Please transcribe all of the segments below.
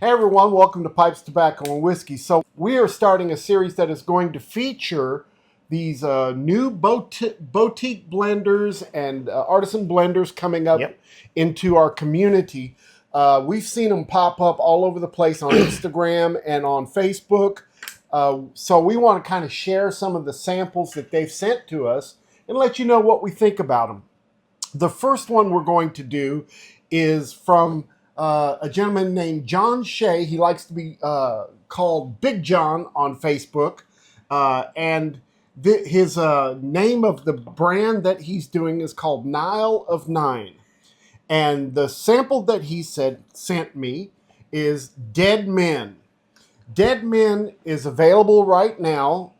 Hey everyone, welcome to Pipes, Tobacco, and Whiskey. So we are starting a series that is going to feature these new boutique blenders and artisan blenders coming up into our community. We've seen them pop up all over the place on Instagram and on Facebook. So we want to kind of share some of the samples that they've sent to us and let you know what we think about them. The first one we're going to do is from a gentleman named John Shea. He likes to be called Big John on Facebook. And his name of the brand that he's doing is called Nile of 9. And the sample that he sent me is Dead Men. Dead Men is available right now.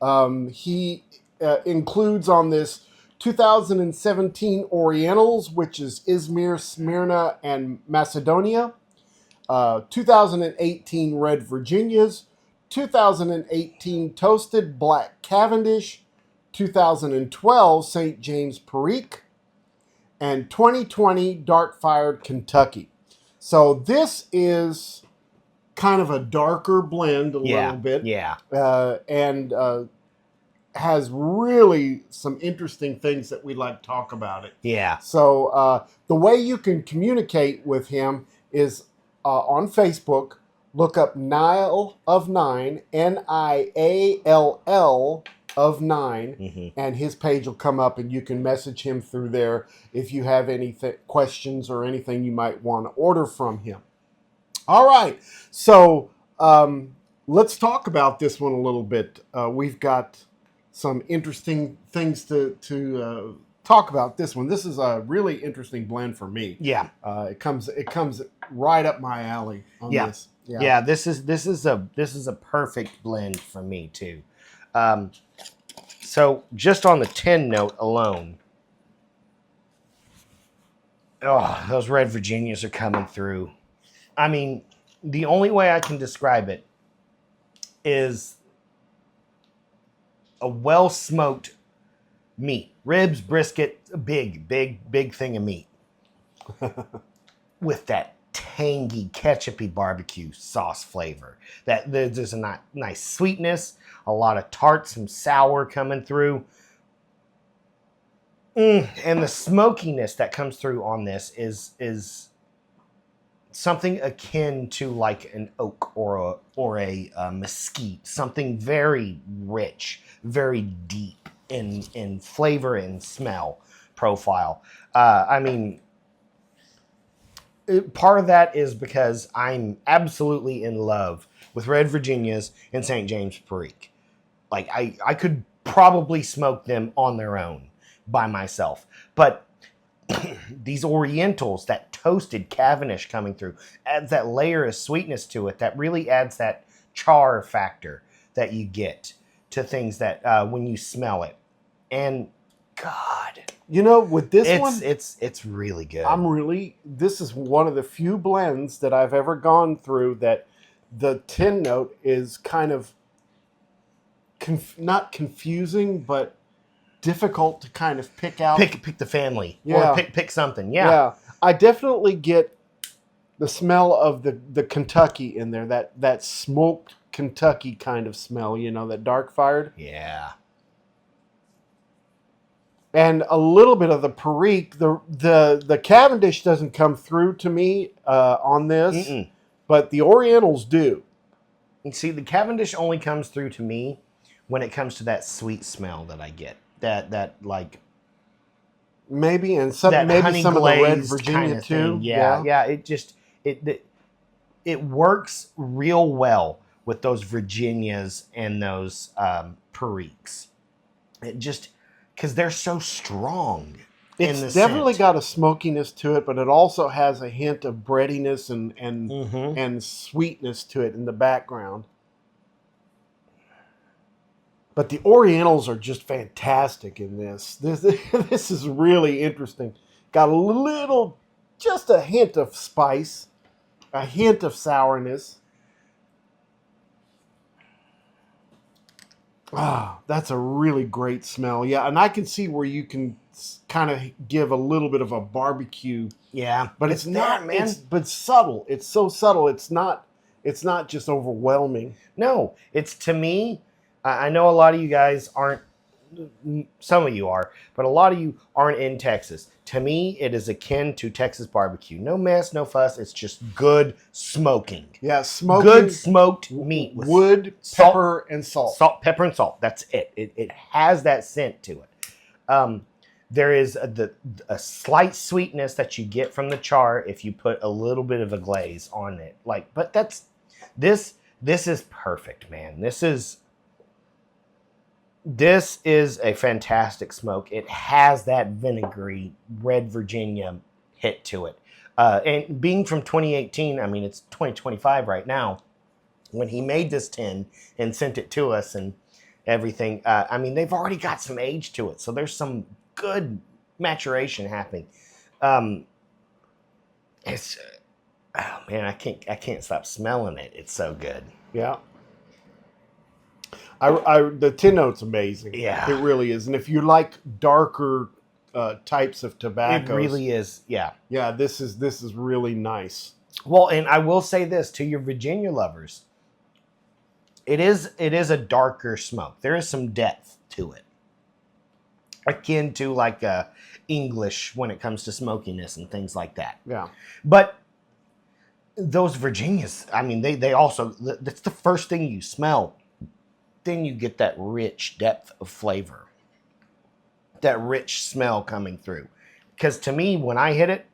He includes on this 2017 Orientals, which is Izmir, Smyrna, and Macedonia. 2018 Red Virginias. 2018 Toasted Black Cavendish. 2012 St. James Perique. And 2020 Dark Fired Kentucky. So this is kind of a darker blend a little bit. And has really some interesting things that we'd like to talk about it. So the way you can communicate with him is on Facebook. Look up Nile of 9, Niall of 9, and his page will come up, and you can message him through there if you have any questions or anything you might want to order from him. All right, so let's talk about this one a little bit. We've got some interesting things to talk about this one. This is a really interesting blend for me. It comes right up my alley on this. This is a perfect blend for me too. So just on the 10 note alone, those Red Virginias are coming through. I mean, the only way I can describe it is a well-smoked meat. Ribs, brisket, a big thing of meat. With that tangy, ketchupy barbecue sauce flavor. There's a nice sweetness, a lot of tart, some sour coming through. And the smokiness that comes through on this is something akin to like an oak or a mesquite. Something very rich, very deep in flavor and smell profile. I mean, part of that is because I'm absolutely in love with Red Virginias and St. James Perique. Like, I could probably smoke them on their own by myself. But these Orientals, that toasted Cavendish coming through, adds that layer of sweetness to it that really adds that char factor that you get to things that when you smell it. And God, you know, with this one, it's really good. This is one of the few blends that I've ever gone through that the 10 note is kind of not confusing, but difficult to kind of pick out. Pick the family, or pick something. Yeah, I definitely get the smell of the Kentucky in there. That smoked Kentucky kind of smell. You know, that dark fired. Yeah. And a little bit of the Perique. The Cavendish doesn't come through to me on this, but the Orientals do. And see, the Cavendish only comes through to me when it comes to that sweet smell that I get. That like maybe and some of the Red Virginia too. Yeah. It works real well with those Virginias and those Periques. It just because they're so strong. It's definitely got a smokiness to it, but it also has a hint of breadiness and sweetness to it in the background. But the Orientals are just fantastic in this. This is really interesting. Got just a hint of spice, a hint of sourness. That's a really great smell. Yeah, and I can see where you can kind of give a little bit of a barbecue. Yeah, but it's not, man. But subtle. It's so subtle. It's not It's not just overwhelming. No, it's, to me, I know a lot of you guys aren't, some of you are, but a lot of you aren't in Texas. To me, it is akin to Texas barbecue. No mess, no fuss. It's just good smoking. Yeah, smoking. Good smoked meat with wood, salt, pepper, and salt. Salt, pepper, and salt. That's it. It has that scent to it. There is a slight sweetness that you get from the char if you put a little bit of a glaze on it. Like, but that's this is perfect, man. This is a fantastic smoke. It has that vinegary red Virginia hit to it. And being from 2018, I mean, it's 2025 right now. When he made this tin and sent it to us and everything, I mean, they've already got some age to it. So there's some good maturation happening. It's, oh man, I can't stop smelling it. It's so good. Yeah. The tin note's amazing. Yeah. It really is. And if you like darker types of tobaccos, It really is. Yeah. Yeah, this is really nice. Well, and I will say this to your Virginia lovers. It is a darker smoke. There is some depth to it. Akin to like English when it comes to smokiness and things like that. Yeah. But those Virginias, I mean, they also, that's the first thing you smell. Then you get that rich depth of flavor. That rich smell coming through. Because to me, when I hit it,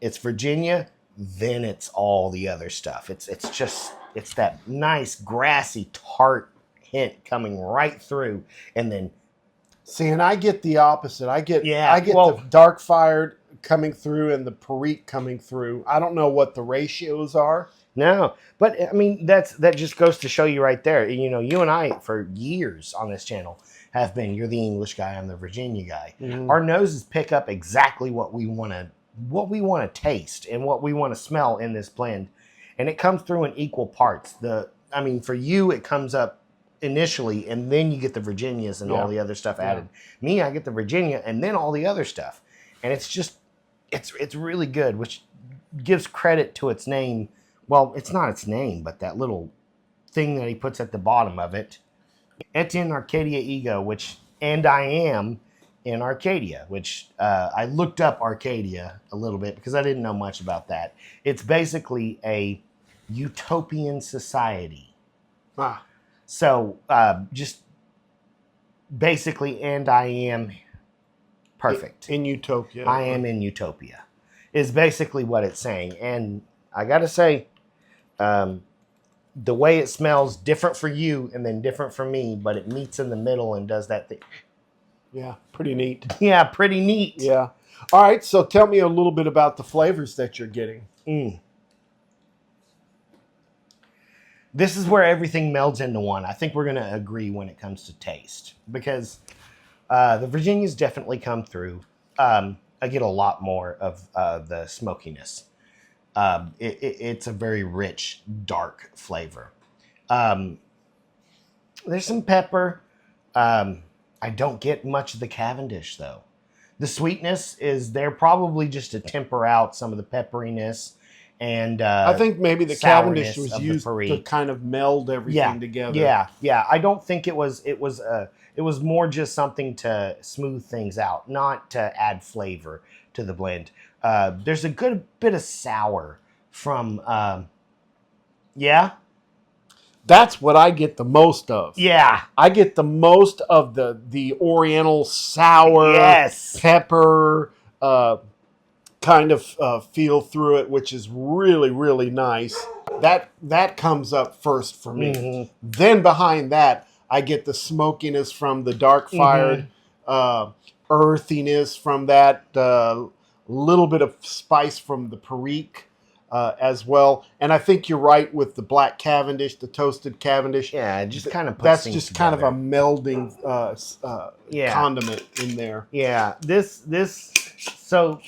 it's Virginia, then it's all the other stuff. It's that nice, grassy, tart hint coming right through. And then... See, and I get the opposite. I get well, the dark fired coming through and the Perique coming through. I don't know what the ratios are. No, but I mean, that just goes to show you right there. You know, you and I, for years on this channel, have been, you're the English guy, I'm the Virginia guy. Mm-hmm. Our noses pick up exactly what we want to taste and what we want to smell in this blend. And it comes through in equal parts. I mean, for you, it comes up initially, and then you get the Virginias and all the other stuff added. Me, I get the Virginia and then all the other stuff. And it's just, it's really good, which gives credit to its name. Well, it's not its name, but that little thing that he puts at the bottom of it. Et in Arcadia Ego, and I am in Arcadia, which I looked up Arcadia a little bit because I didn't know much about that. It's basically a utopian society. So just basically, and I am perfect. In Utopia. I am in Utopia is basically what it's saying. And I got to say, the way it smells, different for you and then different for me, but it meets in the middle and does that thing. Yeah, pretty neat. Yeah, pretty neat. Yeah. All right, so tell me a little bit about the flavors that you're getting. This is where everything melds into one. I think we're going to agree when it comes to taste because the Virginias definitely come through. I get a lot more of the smokiness. It's a very rich, dark flavor. There's some pepper. I don't get much of the Cavendish, though. The sweetness is there probably just to temper out some of the pepperiness. And I think maybe the Cavendish was used to kind of meld everything together. Yeah. I don't think it was more just something to smooth things out, not to add flavor to the blend. There's a good bit of sour from, That's what I get the most of. Yeah. I get the most of the Oriental sour pepper kind of feel through it, which is really, really nice. That comes up first for me. Mm-hmm. Then behind that, I get the smokiness from the dark fired, earthiness from that, little bit of spice from the Perique as well. And I think you're right with the black Cavendish, the toasted Cavendish. Yeah, it just kind of puts that's things just together. Kind of a melding condiment in there. Yeah, so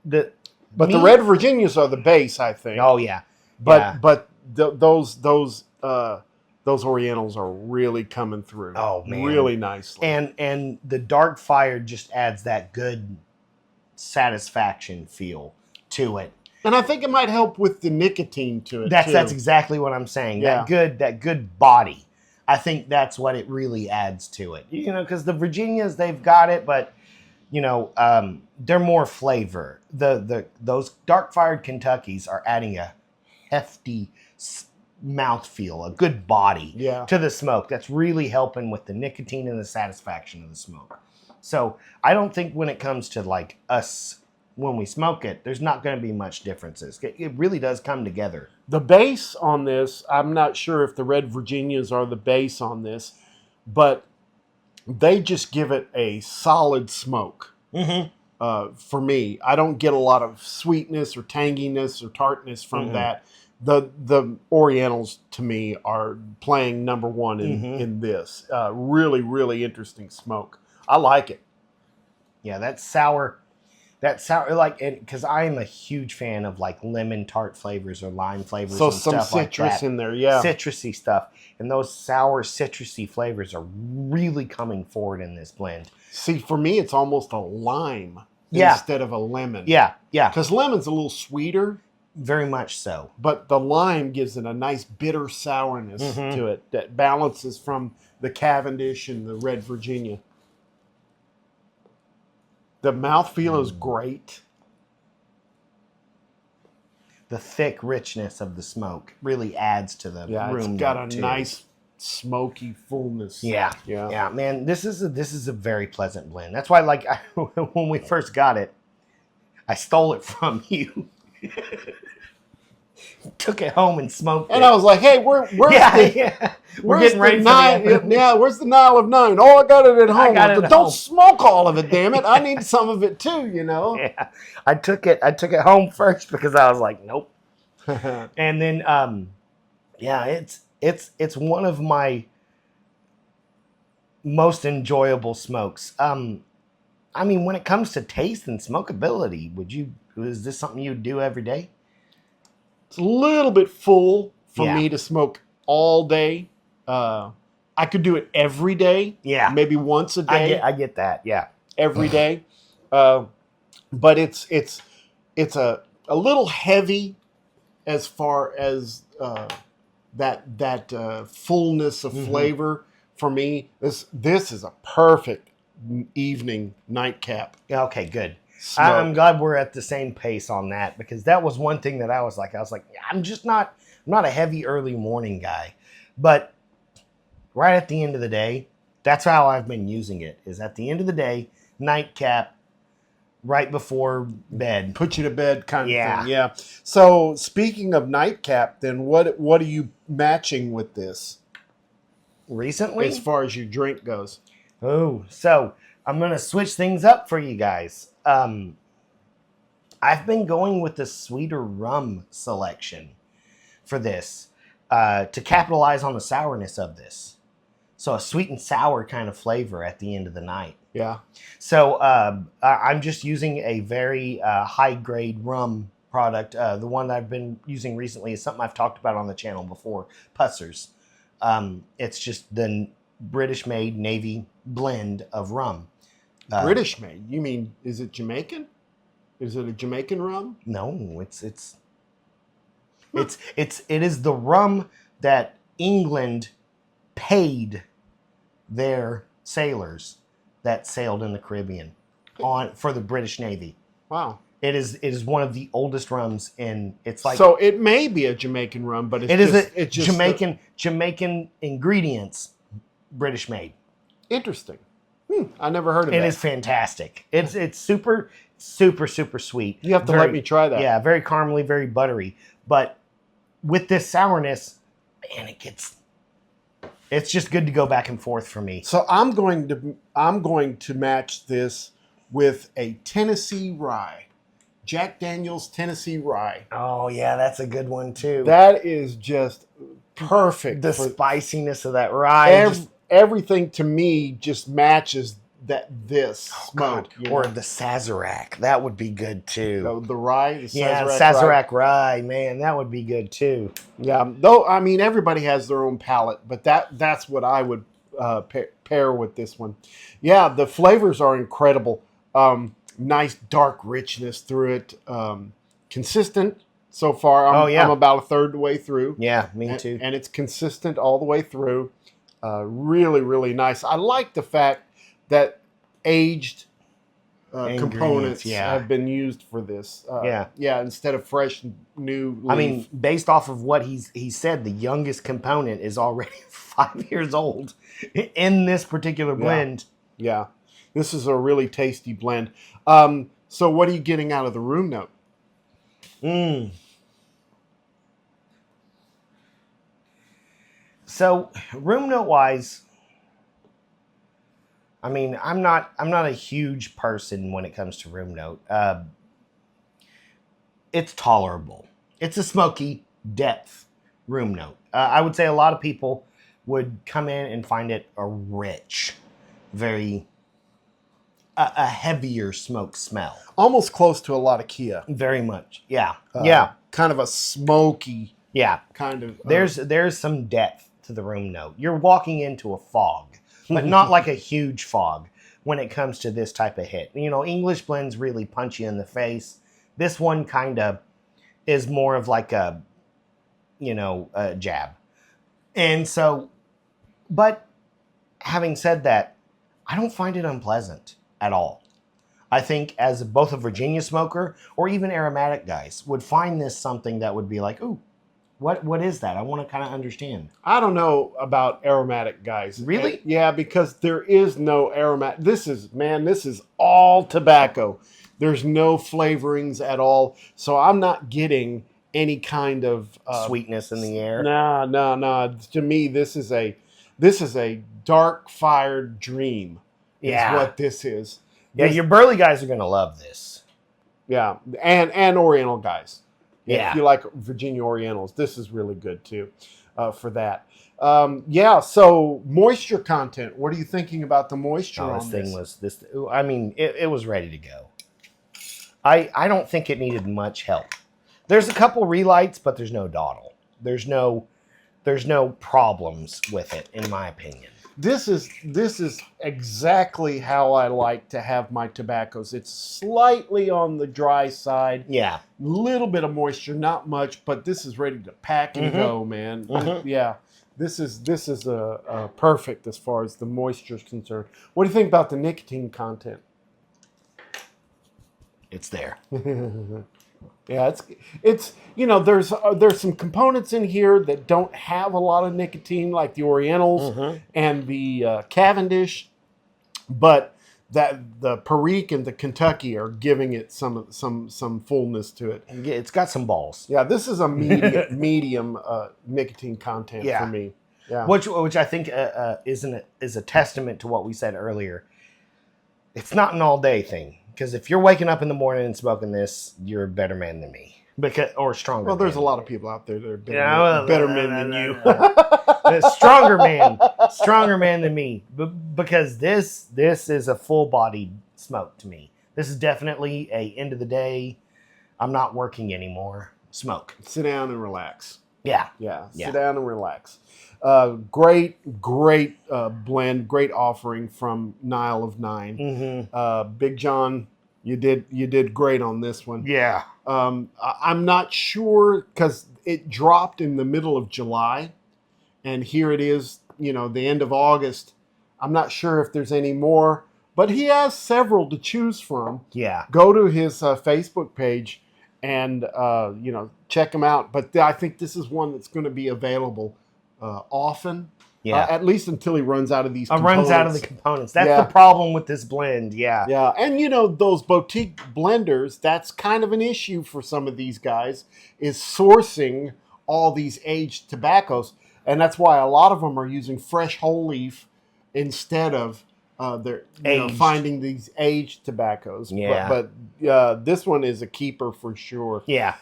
the Red Virginias are the base, I think. Oh yeah, but those Orientals are really coming through. Oh man, really nicely. And the dark fire just adds that good satisfaction feel to it. And I think it might help with the nicotine to it. That's exactly what I'm saying. Yeah. That good body. I think that's what it really adds to it. You know, because the Virginias, they've got it, but they're more flavor. Those dark fired Kentuckys are adding a hefty mouthfeel, a good body to the smoke. That's really helping with the nicotine and the satisfaction of the smoke. So I don't think when it comes to like us when we smoke it, there's not going to be much differences. It really does come together. The base on this, I'm not sure if the Red Virginias are the base on this, but they just give it a solid smoke. For me, I don't get a lot of sweetness or tanginess or tartness from that. The Orientals to me are playing number one in this. Really, really interesting smoke. I like it. Yeah, that sour, like, because I am a huge fan of like lemon tart flavors or lime flavors. So and some stuff citrus like that. in there, yeah. Citrusy stuff. And those sour, citrusy flavors are really coming forward in this blend. See, for me, it's almost a lime instead of a lemon. Yeah. Because lemon's a little sweeter. Very much so. But the lime gives it a nice bitter sourness to it that balances from the Cavendish and the Red Virginia. The mouthfeel is great. The thick richness of the smoke really adds to the room. It's got a too. nice smoky fullness. Yeah, man. This is a very pleasant blend. That's why, like, when we first got it, I stole it from you. Took it home and smoked it. And I was like, "Hey, where's We're getting ready for Nile? Where's the Nile of 9? Oh, I got it at home. Don't home. smoke all of it, damn it! I need some of it too, you know." Yeah, I took it home first because I was like, nope. And then, it's one of my most enjoyable smokes. I mean, when it comes to taste and smokability, is this something you'd do every day? It's a little bit full for me to smoke all day. I could do it every day. Yeah. Maybe once a day. I get that. Yeah. Every day. But it's a little heavy as far as that fullness of flavor for me. This is a perfect evening nightcap. Okay, good. Smoke. I'm glad we're at the same pace on that, because that was one thing that I was like, I'm not a heavy early morning guy, but right at the end of the day, that's how I've been using it, is at the end of the day, nightcap, right before bed. Put you to bed kind of thing. Yeah. So speaking of nightcap, then what are you matching with this? Recently? As far as your drink goes. Oh, so I'm going to switch things up for you guys. I've been going with the sweeter rum selection for this to capitalize on the sourness of this. So a sweet and sour kind of flavor at the end of the night. Yeah. So I'm just using a very high-grade rum product. The one that I've been using recently is something I've talked about on the channel before, Pussers. It's just the British-made Navy blend of rum. British made? You mean, is it Jamaican? Is it a Jamaican rum? No, it is the rum that England paid their sailors that sailed in the Caribbean for the British Navy. Wow. It is one of the oldest rums in. It's like, so it may be a Jamaican rum, but it's just Jamaican ingredients, British made. Interesting. I never heard of it. It is fantastic. It's super, super, super sweet. You have to let me try that. Yeah, very caramely, very buttery. But with this sourness, man, it's just good to go back and forth for me. So I'm going to match this with a Tennessee rye. Jack Daniel's Tennessee rye. Oh yeah, that's a good one too. That is just perfect. The spiciness of that rye. Everything to me just matches this smoke. Or the Sazerac. That would be good too. The rye? Sazerac rye. Man, that would be good too. Yeah, though, I mean, everybody has their own palate, but that's what I would pair with this one. Yeah, the flavors are incredible. Nice dark richness through it. consistent so far. I'm about a third of the way through. Yeah, me too. And it's consistent all the way through. Really, really nice. I like the fact that aged components have been used for this. Instead of fresh new leaf. I mean, based off of what he said, the youngest component is already 5 years old in this particular blend. Yeah. This is a really tasty blend. So what are you getting out of the room note? So room note wise, I mean, I'm not a huge person when it comes to room note. It's tolerable. It's a smoky depth room note. I would say a lot of people would come in and find it a rich, a heavier smoke smell. Almost close to a lot of Kia. Very much. Yeah. Kind of a smoky. Yeah. Kind of. There's some depth to the room note. You're walking into a fog, but not like a huge fog when it comes to this type of hit. You know, English blends really punch you in the face. This one kind of is more of like a jab. And so, but having said that, I don't find it unpleasant at all. I think as both a Virginia smoker or even aromatic guys would find this something that would be like, ooh, what is that? I want to kind of understand. I don't know about aromatic guys. Really? Yeah, because there is no aromatic. This is all tobacco. There's no flavorings at all. So I'm not getting any kind of sweetness in the air. No. To me, this is a dark fired dream. Yeah. Is what this is. Yeah, your burley guys are going to love this. Yeah, and Oriental guys. Yeah. If you like Virginia Orientals, this is really good too for that. So moisture content. What are you thinking about the moisture on this? I mean, it was ready to go. I don't think it needed much help. There's a couple relights, but there's no dawdle. There's no problems with it, in my opinion. This is exactly how I like to have my tobaccos. It's slightly on the dry side. Yeah. Little bit of moisture, not much, but this is ready to pack and go, man. Yeah. This is perfect as far as the moisture is concerned. What do you think about the nicotine content? It's there. Yeah, it's there's some components in here that don't have a lot of nicotine, like the Orientals and the Cavendish, but that the Perique and the Kentucky are giving it some fullness to it. Yeah, it's got some balls. Yeah, this is a medium nicotine content for me. Yeah, which I think is a testament to what we said earlier. It's not an all day thing. Because if you're waking up in the morning and smoking this, you're a better man than me. Or stronger. Well, there's a lot of people out there that are better men than you. Stronger man than me. Because this is a full-bodied smoke to me. This is definitely a end of the day, I'm not working anymore. Smoke. Sit down and relax. Yeah. Sit down and relax. Great blend, great offering from Nile of 9. Big John, you did great on this one. Yeah. I'm not sure because it dropped in the middle of July, and here it is, the end of August. I'm not sure if there's any more, but he has several to choose from. Yeah. Go to his Facebook page and check him out. But I think this is one that's going to be available often, at least until he runs out of these components. Runs out of the components. That's the problem with this blend, Yeah, and those boutique blenders, that's kind of an issue for some of these guys, is sourcing all these aged tobaccos. And that's why a lot of them are using fresh whole leaf instead of finding these aged tobaccos. Yeah. But this one is a keeper for sure. Yeah.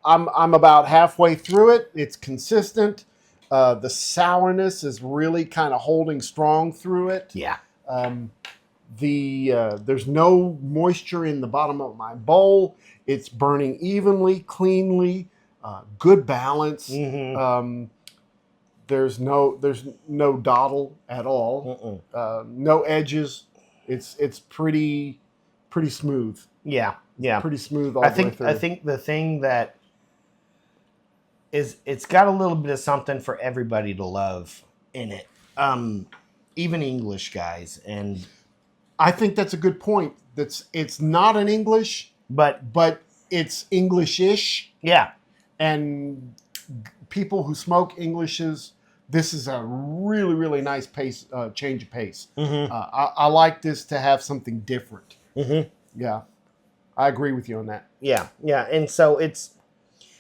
I'm about halfway through it. It's consistent. The sourness is really kind of holding strong through it. Yeah. There's no moisture in the bottom of my bowl. It's burning evenly, cleanly, good balance. There's no dawdle at all. No edges. It's pretty pretty smooth. Yeah, yeah. Pretty smooth all the way through. I think the thing that is, it's got a little bit of something for everybody to love in it. Even English guys, and I think that's a good point. It's not an English, but it's English-ish. Yeah. And people who smoke Englishes, this is a really, really nice pace, change of pace. Mm-hmm. I like this to have something different. Mm-hmm. Yeah, I agree with you on that. Yeah, yeah. And so it's,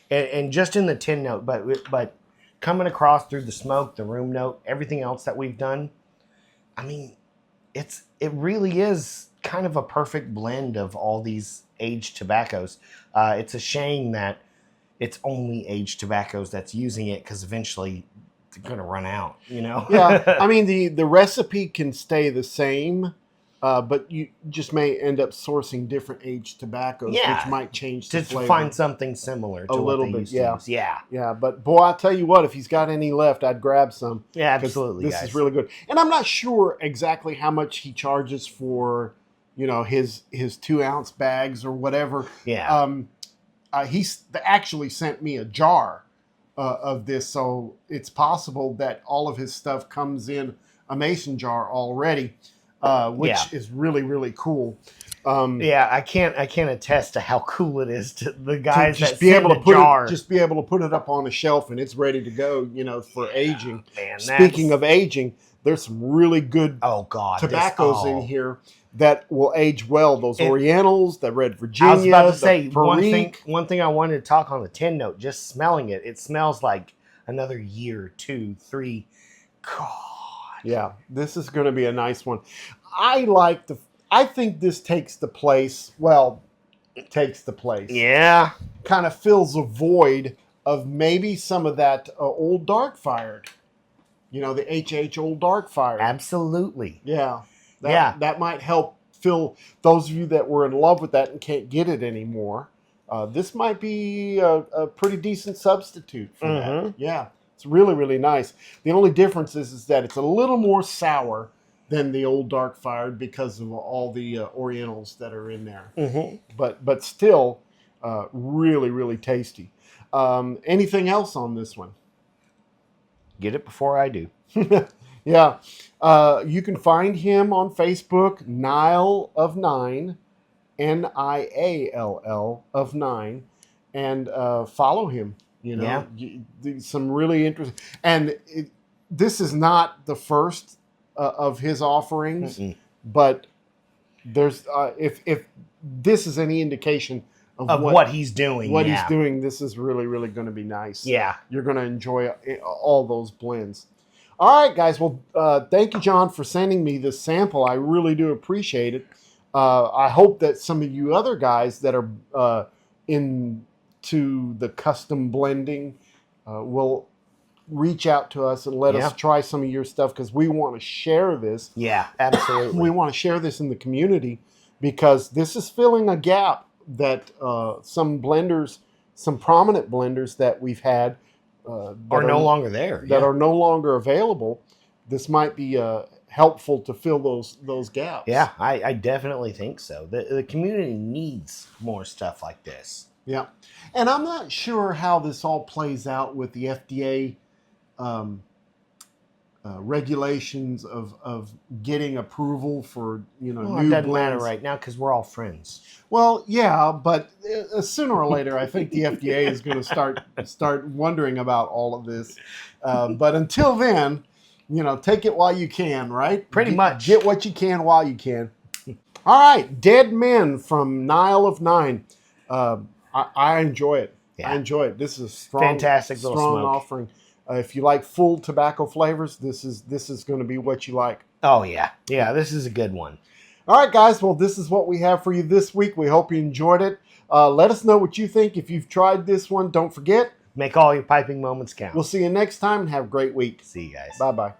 and just in the tin note, but coming across through the smoke, the room note, everything else that we've done, I mean, it really is kind of a perfect blend of all these aged tobaccos. It's a shame that it's only aged tobaccos that's using it, because eventually they're going to run out, you know? Yeah, I mean, the recipe can stay the same, but you just may end up sourcing different aged tobaccos, Yeah, which might change the to flavor. find something similar to A what little they bit, used yeah. to use. Yeah. Yeah, but boy, I'll tell you what, if he's got any left, I'd grab some. Yeah, 'Cause absolutely, This guys. is really good. And I'm not sure exactly how much he charges for, his 2-ounce bags or whatever. Yeah. He actually sent me a jar of this, so it's possible that all of his stuff comes in a mason jar already, which is really, really cool. Yeah, I can't attest to how cool it is to the guys to just that be able to send put the jar. just be able to put it up on a shelf and it's ready to go, for aging. Man, Speaking of aging, there's some really good oh god, tobaccos in here that will age well. Those Orientals, the Red Virginia. I was about to say Perique. one thing I wanted to talk on the tin note. Just smelling it, it smells like another year, 2, 3. God. Yeah, this is going to be a nice one. I think this takes the place. Well, it takes the place. Yeah. Kind of fills a void of maybe some of that old dark fired. The HH old dark fired. Absolutely. Yeah. That might help fill those of you that were in love with that and can't get it anymore. This might be a pretty decent substitute for that. Yeah. It's really, really nice. The only difference is that it's a little more sour than the old dark fired because of all the Orientals that are in there. But still, really, really tasty. Anything else on this one? Get it before I do. Yeah. You can find him on Facebook, Nile of 9, Niall of 9, and follow him. Some really interesting. And this is not the first of his offerings, but there's if this is any indication of what he's doing, he's doing, this is really, really going to be nice. Yeah, you're going to enjoy all those blends. All right, guys. Well, thank you, John, for sending me this sample. I really do appreciate it. I hope that some of you other guys that are into the custom blending will reach out to us and let us try some of your stuff, because we want to share this. Yeah, absolutely. We want to share this in the community, because this is filling a gap that some prominent blenders that we've had are no longer there. That are no longer available. This might be helpful to fill those gaps. Yeah, I definitely think so. The community needs more stuff like this. Yeah. And I'm not sure how this all plays out with the FDA regulations of getting approval for new it doesn't matter blends right now because we're all friends. Well, yeah, but sooner or later, I think the FDA is going to start wondering about all of this. But until then, take it while you can, right? Pretty much. Get what you can while you can. All right, Dead Men from Nile of 9. I enjoy it. Yeah. I enjoy it. This is a fantastic little strong smoke offering. If you like full tobacco flavors, this is going to be what you like. Oh yeah, this is a good one. All right, guys. Well, this is what we have for you this week. We hope you enjoyed it. Let us know what you think. If you've tried this one, don't forget. Make all your piping moments count. We'll see you next time and have a great week. See you guys. Bye-bye.